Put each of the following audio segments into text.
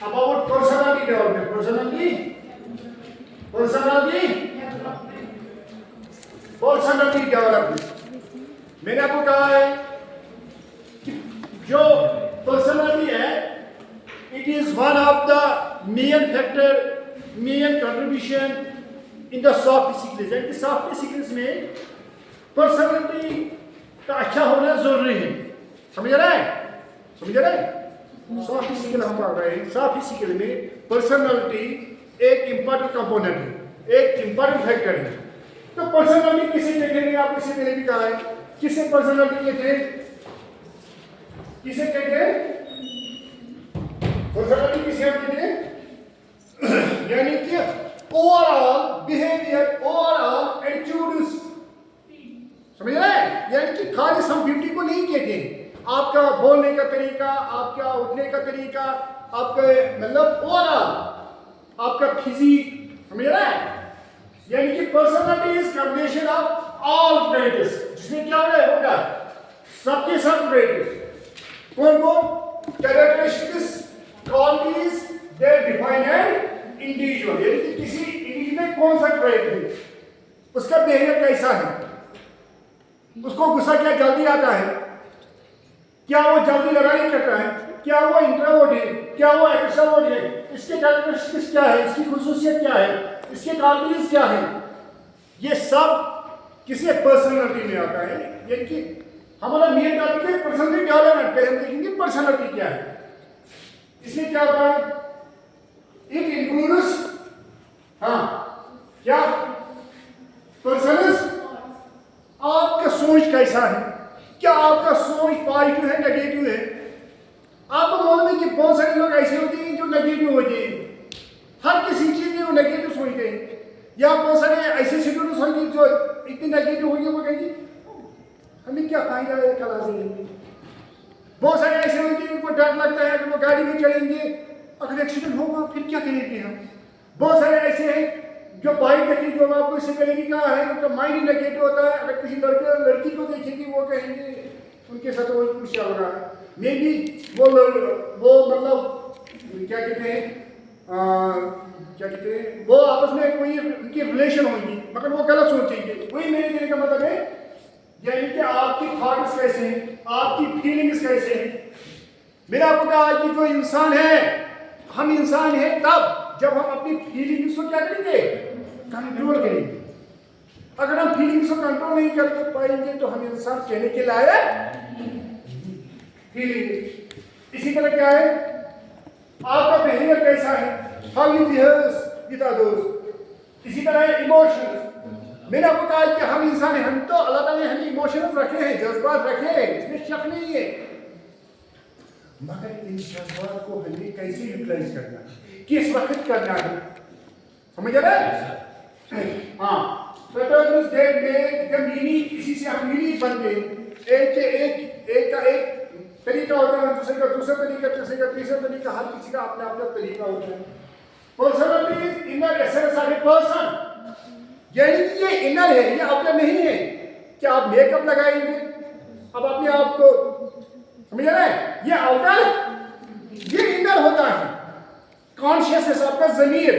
about personality development. Personality development. मैंने आपको कहा है कि जो पर्सनालिटी है, it is one of the main factor, main contribution in the soft skills. यानी कि soft skills में पर्सनालिटी का अच्छा होना जरूरी है. समझ रहे हैं? सॉफ्ट स्किल हम पढ़ रहे हैं. सॉफ्ट स्किल में पर्सनालिटी एक इंपॉर्टेंट कंपोनेंट है, एक इंपॉर्टेंट फैक्टर है. तो पर्सनालिटी किसे कहते हैं? आपको इससे पहले भी कहा है. किसे पर्सनालिटी कहते हैं? पर्सनालिटी किसे हम कहते हैं? यानी कि ओवरऑल बिहेवियर, ओवरऑल एटीट्यूड्स. समझ रहे हैं? यानी कि खाली हम ब्यूटी को नहीं कहते. आपका बोलने का तरीका, आपका उठने का तरीका, आपका मतलब ओवरऑल आपका फिजिक. समझ रहे हैं? यानी कि personality is combination of all traits, जिसमें क्या होगा? सबके सब ट्रेट्स. कौन? Characteristics, qualities that define an individual. यानी कि किसी इंडिविजुअल में कौन सा ट्रेट है, उसका बिहेवियर कैसा है, उसको गुस्सा क्या जल्दी आता है, क्या वो जल्दी लड़ाई करता है, क्या वो इंट्रोवर्ट है, क्या वो एक्सट्रोवर्ट है, इसके कैरेक्टरिस्टिक्स क्या है, इसकी खुसूसियत क्या है, इसके क्वालिटीज क्या है. ये सब किसी पर्सनालिटी में आता है. यानी कि हमारा मेन टॉपिक है पर्सनालिटी डेवलपमेंट. पहले हम देखेंगे पर्सनालिटी क्या है. इसमें क्या होता है? इट इंक्लूड्स क्या पर्सनस. आपका सोच कैसा है, क्या आपका सोच पॉजिटिव है, नेगेटिव है. आपको मालूम है कि बहुत सारे लोग ऐसे होते हैं जो नेगेटिव होते हैं. हर किसी चीज में वो नेगेटिव सोचते हैं. या बहुत सारे ऐसे स्टूडेंट्स होंगे जो इतने नेगेटिव होंगे, वो कहेंगे हमें क्या फायदा है क्लास में. बहुत सारे ऐसे होंगे उनको डर लगता है कि वो गाड़ी में चलेंगे, अगर एक्सीडेंट होगा फिर क्या करेंगे हम. बहुत सारे ऐसे हैं जो बाइक देखेंगे, जो आपको इससे पहले भी कहा है, उनका माइंड नेगेटिव होता है. अगर किसी लड़की को देखेंगे वो कहेंगे उनके साथ वो कुछ चल रहा है. मे भी वो मतलब क्या कहते हैं, वो आपस में कोई उनकी रिलेशन होगी, मगर वो गलत सोचेंगे. वही मेरे कहने का मतलब है, यानी कि आपकी थॉट्स कैसे हैं, आपकी फीलिंग्स कैसे हैं. मैंने आपको कहा कि जो इंसान है, हम इंसान हैं तब जब हम अपनी फीलिंग्स को क्या करेंगे? कंट्रोल करेंगे. अगर हम फीलिंग्स को कंट्रोल नहीं कर पाएंगे तो हम इंसान कहने के लायक फीलिंग. इसी तरह क्या है, आपका बिहेवियर कैसा है, how you behave with others. इसी तरह इमोशंस. मैंने आपको कहा कि हम इंसान हैं, हम तो अल्लाह ताला ने हमें इमोशंस रखे हैं, जज्बात रखे हैं, इसमें शक नहीं है. मगर इन जज्बात को हमें कैसे यूटिलाइज करना है, किस वक्त करना है. समझ रहे हैं? इसी से हम मीनिंग बन गए. एक का एक तरीका होता है, दूसरे का दूसरा तरीका, तीसरे का तीसरा तरीका. हर किसी का अपना अपना तरीका होता है. Personality is inner essence of a person. यानी कि ये इनर है, ये आउटर नहीं है. क्या आप मेकअप लगाएंगे अब अपने आप को, समझ रहे हैं? ये आउटर, ये इनर होता है. कॉन्शियसनेस, आपका ज़मीर,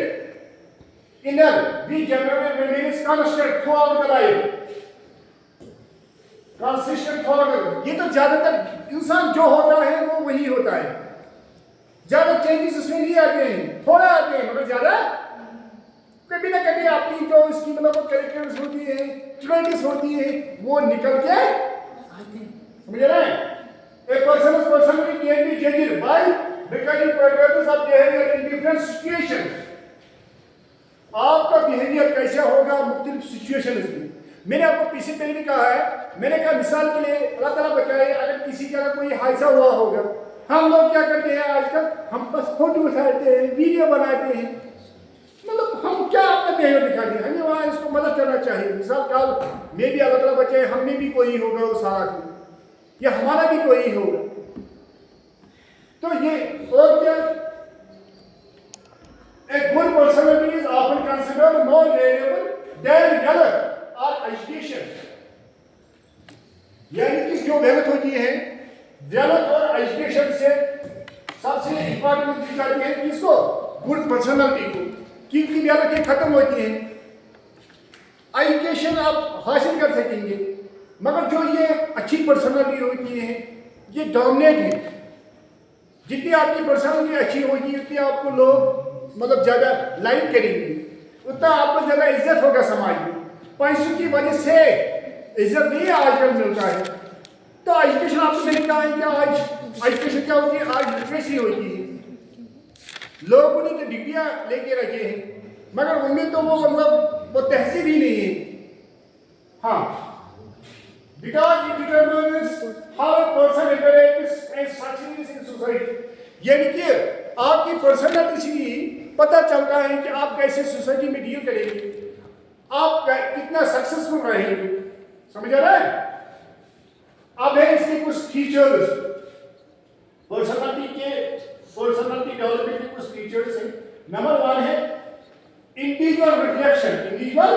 inner. We generally remains constant throughout the life, consistent throughout. ये तो ज्यादातर इंसान जो होता है वो वही होता है. ज्यादा चेंजेस उसमें नहीं आते हैं, थोड़ा आते हैं, मगर ज्यादा कभी ना कभी अपनी जो इसकी मतलब कैरेक्टर्स होती है, क्वालिटीज होती है, वो निकल के आती है. समझ रहे हैं? A person's personality can be judged by becoming patterns of behavior in different situations. आपका बिहेवियर कैसा होगा मुख्तलिफ सिचुएशंस में. मैंने आपको पीछे पहले भी कहा है, मैंने कहा मिसाल के लिए अल्लाह ताला बचाए, अगर किसी जगह कोई हादसा हुआ होगा, हम लोग क्या करते हैं आजकल, हम बस फोटो उठाते हैं, वीडियो बनाते हैं. मतलब हम क्या अपना बिहेवियर दिखाते हैं. हमें वहाँ इसको मदद करना चाहिए. मिसाल काल में भी अल्लाह ताला बचाए, हम में भी कोई होगा उस हालत में, या हमारा भी कोई होगा. तो ये और क्या, a good personality is often considered more valuable than wealth or education. यानी कि जो वेल्थ होती है, वेल्थ और एजुकेशन से सबसे इंपॉर्टेंस दी जाती है किसको, गुड पर्सनालिटी को, किनकी रियलिटी खत्म होती है। एजुकेशन आप हासिल कर सकेंगे मगर जो ये अच्छी पर्सनालिटी होती है ये डोमिनेट है। जितनी आपकी पर्सनालिटी अच्छी होगी उतनी आपको लोग मतलब ज़्यादा लाइक करेंगे, उतना आपको ज़्यादा इज्जत होगा समाज में। पैसों की वजह से इज्जत नहीं आजकल मिलता है। तो एजुकेशन आपको मैंने कहा है कि आज एजुकेशन क्या होती है, आज लिटरेसी होती है। लोगों ने तो डिग्रियाँ लेके रखे हैं मगर उनमें तो वो मतलब वो तहजीब ही नहीं है। हाँ, because it determines how a person interacts and succeeds in society। यानी कि आपकी पर्सनालिटी से ही पता चलता है कि आप कैसे सोसाइटी में डील करेंगे, आप कितना सक्सेसफुल रहेंगे। समझ आ रहा है? अब है इसके कुछ फीचर्स, पर्सनालिटी डेवलपमेंट के कुछ फीचर्स हैं। नंबर 1 है इंडिविजुअल रिफ्लेक्शन। इंडिविजुअल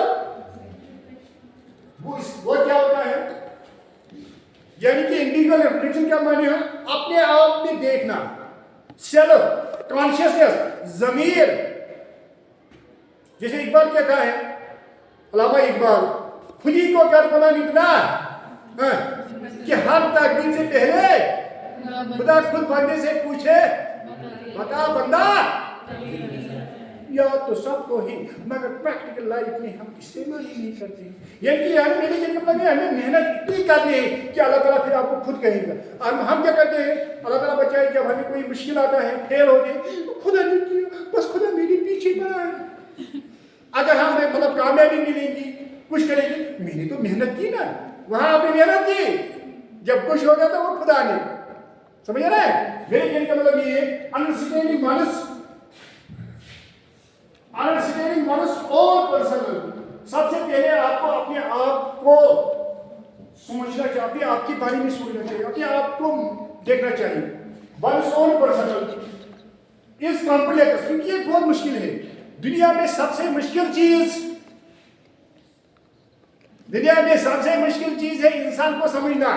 वो क्या होता है, यानी कि इंडिविजुअल रिफ्लेक्शन का माने है अपने आप में देखना, सेल्फ कॉन्शियसनेस, ज़मीर। जैसे इकबाल कहता है, अल्लामा इकबाल, खुदी को कर बना निकला कि हर तकदीर से पहले खुदा खुद बंदे से पूछे बता बंदा, या तो सबको ही मगर प्रैक्टिकल लाइफ में हम इस्तेमाल ही नहीं करते। यानी मेरे मतलब हमें मेहनत इतनी करनी है कि अल्लाह ताला फिर आपको खुद कहेगा। हम क्या करते हैं, अल्लाह ताला बचाए, जब हमें कोई मुश्किल आता है, फेल हो गए तो खुदा नहीं किया, बस खुदा मेरे पीछे पड़ा है। अगर हमें मतलब कामयाबी मिलेगी, कुछ करेगी, मैंने तो मेहनत की ना, वहां आपने मेहनत की, जब कुछ होगा तो वो खुदा ने। समझ रहे हैं? मेरे कहने का मतलब ये अंडरस्टैंडिंग मनुष्य और पर्सनल। सबसे पहले आपको अपने आप को समझना चाहिए, अपने आप के बारे में सोचना चाहिए, अपने आप को देखना चाहिए। One's own personal is complex, क्योंकि ये बहुत मुश्किल है। दुनिया में सबसे मुश्किल चीज है इंसान को समझना।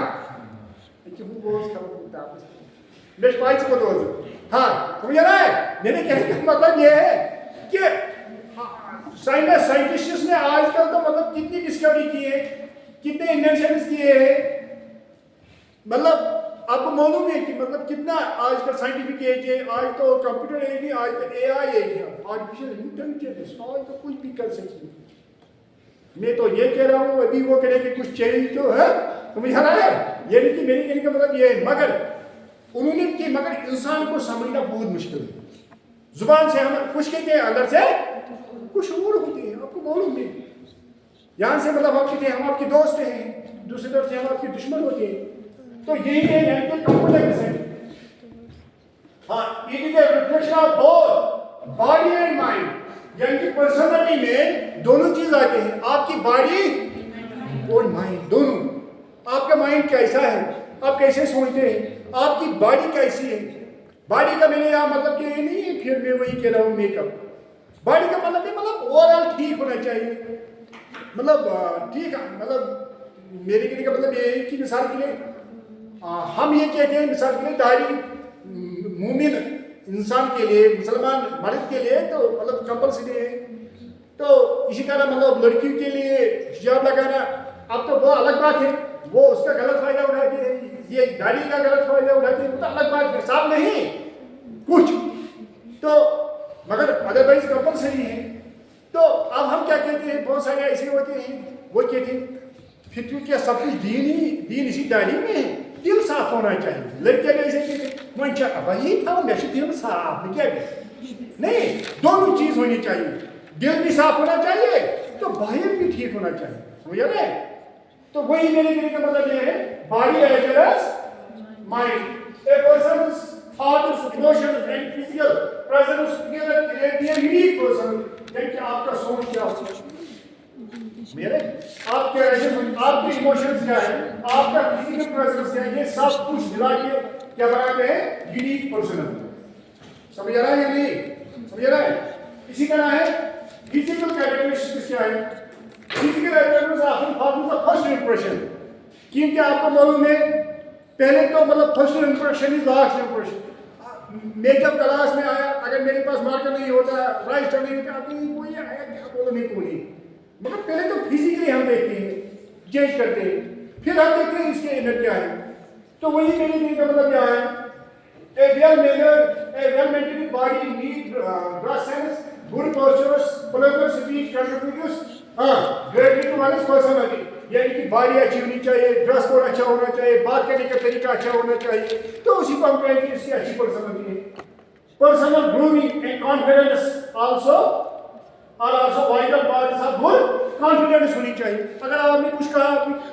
हाँ, समझ रहा है? मेरे कहने का मतलब ये है कि साइंटिस्ट ने आजकल तो मतलब कितनी डिस्कवरी की है, कितने इन्वेंशन किए हैं, मतलब आपको मालूम है कि मतलब कितना आजकल साइंटिफिक एज है। आज तो कंप्यूटर एज नहीं, आज तो एआई एज है, आर्टिफिशियल इंटेलिजेंस। आज तो कुछ भी कर सकती है। मैं तो ये कह रहा हूँ अभी वो करेंगे कुछ चेंज तो है, समझ आ रहा है? ये नहीं कि मेरे कहने का मतलब ये है, मगर इंसान को समझना बहुत मुश्किल है। जुबान से हम कुछ कहते हैं, अंदर से कुछ और होते हैं, आपको मालूम है। यहाँ से मतलब आप कहते हैं हम आपके दोस्त हैं, दूसरी तरफ से हम आपके दुश्मन होते हैं। तो यही है कॉम्प्लेक्स है। हाँ, it is a reflection of both body and mind. यानी कि पर्सनालिटी में दोनों चीज आते हैं, आपकी बॉडी और माइंड दोनों। आपका माइंड कैसा है, आप कैसे सोचते हैं, आपकी बॉडी कैसी है। बॉडी का मैंने यहाँ मतलब कि ये नहीं है, फिर मैं वही कह रहा हूँ मेकअप। बॉडी का मतलब ओवरऑल ठीक होना चाहिए, मतलब ठीक है। मतलब मेरे कहने का मतलब ये है कि मिसाल के लिए हम ये कहते हैं, मिसाल के लिए दाढ़ी मोमिन इंसान के लिए, मुसलमान मर्द के लिए तो मतलब कंपल्सरी है। तो इसी तरह मतलब लड़कियों के लिए हिजाब लगाना, अब तो वो अलग बात है, वो उसका गलत फायदा उठाते हैं, ये दाढ़ी का गलत फायदा उठाते हैं, वो तो अलग बात है, साफ नहीं कुछ तो, मगर अदरवाइज कंपल्सरी है। तो अब हम क्या कहते हैं, बहुत सारे ऐसे होते हैं वो कहते हैं फिर क्यों क्या सब कुछ दीन इसी दाढ़ी में है, दिल साफ होना चाहिए। लड़कियां ऐसे कहते मन वही था, मैं दिल साफ क्या नहीं, दोनों चीज होनी चाहिए। दिल भी साफ होना चाहिए तो बाहर भी ठीक होना चाहिए। समझ रहे हैं? तो वही मेरे कहने का मतलब ये है, body as well as mind. A person's thoughts, emotions and physical presence together create a unique person। यानी कि आपका सोच क्या है, मेरे आपके आपके इमोशंस क्या है, आपका फिजिकल प्रेजेंस क्या है, ये सब कुछ मिला के क्या बनाते हैं यूनिक पर्सन। समझ रहा है या नहीं? समझ रहा है? इसी तरह है फिजिकल कैरेक्टरिस्टिक्स क्या है। Physical characteristics often forms the first impression. क्योंकि आपको मालूम है पहले तो मतलब first impression is last impression. मैं जब क्लास में आया, अगर मेरे पास मार्कर नहीं होता, रजिस्टर नहीं होता, आपने कोई आया क्या बोलो नहीं कोई नहीं, मगर पहले तो फिजिकली हम देखते हैं, जज करते हैं, फिर हम देखते हैं इसके इनर क्या है। तो वही मेरे दिन का मतलब क्या है, a well maintained body need dress sense, good posture, clever speech contributes greatly to one's personality। यानी कि बॉडी अच्छी होनी चाहिए, ड्रेस कोड अच्छा होना चाहिए, बात करने का तरीका अच्छा होना चाहिए, तो उसी को हम कहेंगे इसकी अच्छी पर्सनालिटी है। Personal grooming and confidence also vital parts of good confidence होनी चाहिए। अगर आपने कुछ कहा,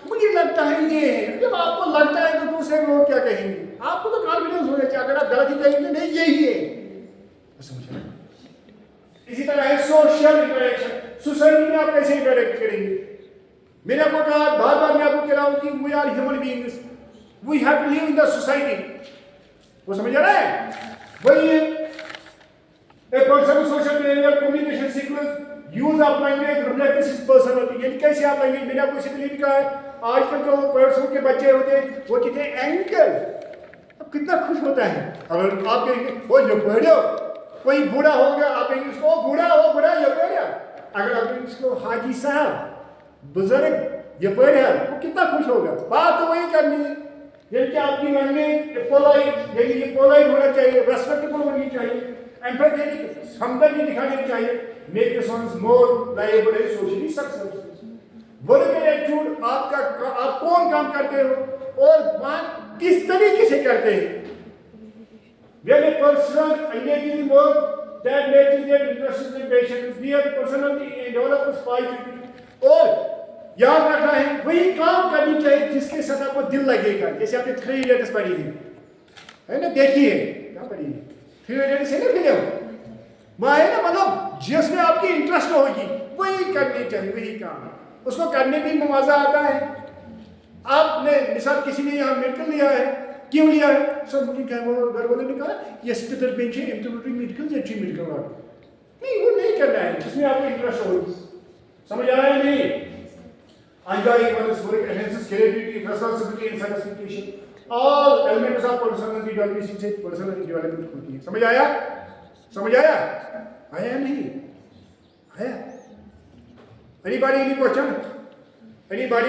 मुझे लगता है ये है, जब आपको लगता है तो दूसरे लोग क्या कहेंगे, आपको तो कॉन्फिडेंस होना चाहिए। अगर आप गलत ही कहेंगे नहीं यही है, समझ। इसी तरह है सोशल इंटरेक्शन, सोसाइटी में आप कैसे इंटरेक्ट करेंगे। मैंने आपको कहा, बार बार मैं आपको कह रहा हूं कि we are human beings, we have to live in the society. वो समझ आ रहा है, वही है। A person with social behavior, communication skills, use of language reflects his personality। यानी कैसे आप लैंग्वेज, मैंने आपको इसलिए भी कहा है, आजकल जो पर्सन के बच्चे होते हैं वो कितने एंकल, अब कितना खुश होता है। अगर आप कहेंगे वो जो बड़े, कोई बूढ़ा हो गया, आप कहेंगे उसको बूढ़ा ये बड़ा। अगर आप कहेंगे उसको हाजी साहब, बुजुर्ग, ये बड़ा, वो कितना खुश होगा। बात तो वही करनी है, यानी कि आपकी लैंग्वेज पोलाइट, यानी ये पोलाइट होना चाहिए, रेस्पेक्टेबल होनी चाहिए, एम्पैथेटिक, हमदर्दी दिखानी चाहिए, make the songs more liable and socially successful. Working attitude, आप कौन काम करते हो और बात किस तरीके से करते हैं। When a person engages in work that matches their interests and passions, their personality and develops positivity। और याद रखना है, वही काम करनी चाहिए जिसके साथ आपको दिल लगेगा। जैसे आपने 3 इडियट्स पढ़ी थी, है ना, देखिए क्या पढ़ी है, 3 इडियट्स है ना फिल्म, वहाँ है ना, मतलब जिसमें आपकी इंटरेस्ट होगी वही करनी चाहिए, वही काम, उसको करने में मजा आता है। आपने मिसाल, किसी ने यहाँ मेडिकल लिया है, क्यों लिया है, सर मुझे घर वालों ने कहा यस पितर बेंच है, मेडिकल अच्छी मेडिकल वाला नहीं, वो नहीं करना है जिसमें आपको इंटरेस्ट होगी। समझ आ रहा है नहीं। Enjoying one's work enhances creativity, responsibility and satisfaction. All elements of personality development से personality development होती है। समझ आया? समझ आया? आया नहीं? आया? Anybody any question? Anybody?